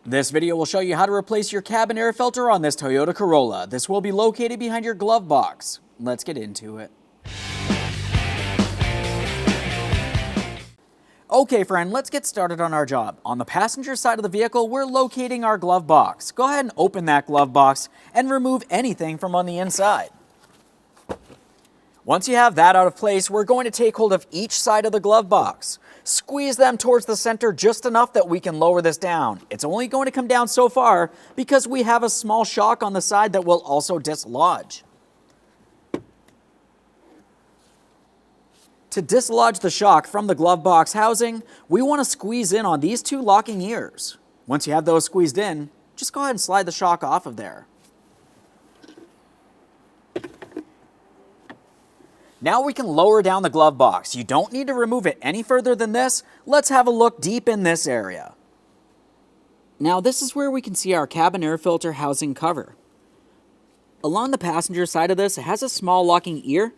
This video will show you how to replace your cabin air filter on this Toyota Corolla. This will be located behind your glove box. Let's get into it. Okay friend, let's get started on our job. On the passenger side of the vehicle, we're locating our glove box. Go ahead and open that glove box and remove anything from on the inside. Once you have that out of place, we're going to take hold of each side of the glove box. Squeeze them towards the center just enough that we can lower this down. It's only going to come down so far because we have a small shock on the side that will also dislodge. To dislodge the shock from the glove box housing, we want to squeeze in on these two locking ears. Once you have those squeezed in, just go ahead and slide the shock off of there. Now we can lower down the glove box. You don't need to remove it any further than this. Let's have a look deep in this area. Now this is where we can see our cabin air filter housing cover. Along the passenger side of this, it has a small locking ear.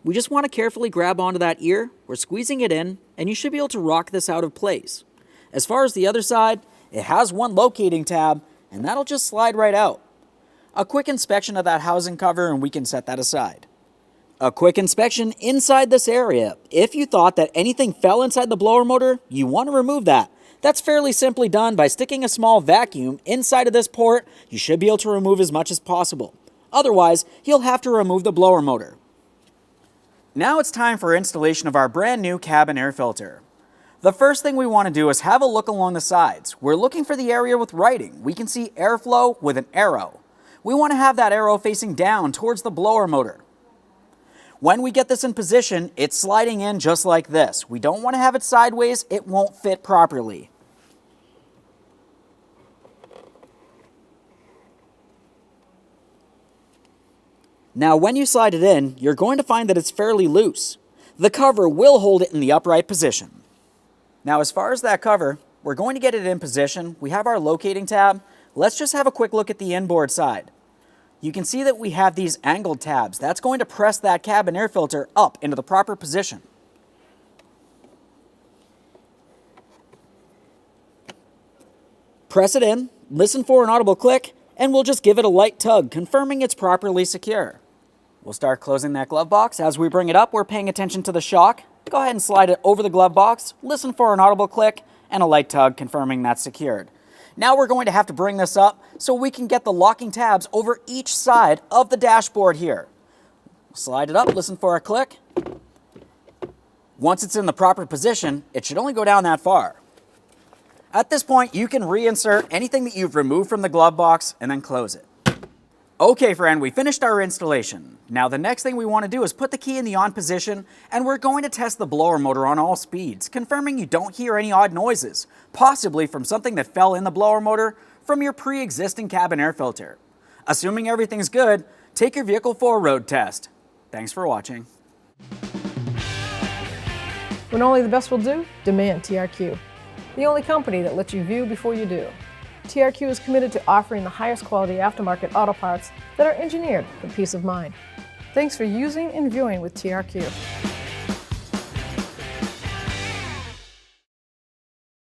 We just want to carefully grab onto that ear. We're squeezing it in, and you should be able to rock this out of place. As far as the other side, it has one locating tab, and that'll just slide right out. A quick inspection of that housing cover, and we can set that aside. A quick inspection inside this area. If you thought that anything fell inside the blower motor, you want to remove that. That's fairly simply done by sticking a small vacuum inside of this port. You should be able to remove as much as possible. Otherwise, you'll have to remove the blower motor. Now it's time for installation of our brand new cabin air filter. The first thing we want to do is have a look along the sides. We're looking for the area with writing. We can see airflow with an arrow. We want to have that arrow facing down towards the blower motor. When we get this in position, it's sliding in just like this. We don't want to have it sideways, it won't fit properly. Now when you slide it in, you're going to find that it's fairly loose. The cover will hold it in the upright position. Now as far as that cover, we're going to get it in position. We have our locating tab. Let's just have a quick look at the inboard side. You can see that we have these angled tabs. That's going to press that cabin air filter up into the proper position. Press it in, listen for an audible click, and we'll just give it a light tug, confirming it's properly secure. We'll start closing that glove box. As we bring it up, we're paying attention to the shock. Go ahead and slide it over the glove box, listen for an audible click, and a light tug, confirming that's secured. Now we're going to have to bring this up so we can get the locking tabs over each side of the dashboard here. Slide it up, listen for a click. Once it's in the proper position, it should only go down that far. At this point, you can reinsert anything that you've removed from the glove box and then close it. Okay friend, we finished our installation. Now the next thing we want to do is put the key in the on position, and we're going to test the blower motor on all speeds, confirming you don't hear any odd noises, possibly from something that fell in the blower motor from your pre-existing cabin air filter. Assuming everything's good, take your vehicle for a road test. Thanks for watching. When only the best will do, demand TRQ. The only company that lets you view before you do. TRQ is committed to offering the highest quality aftermarket auto parts that are engineered for peace of mind. Thanks for using and viewing with TRQ.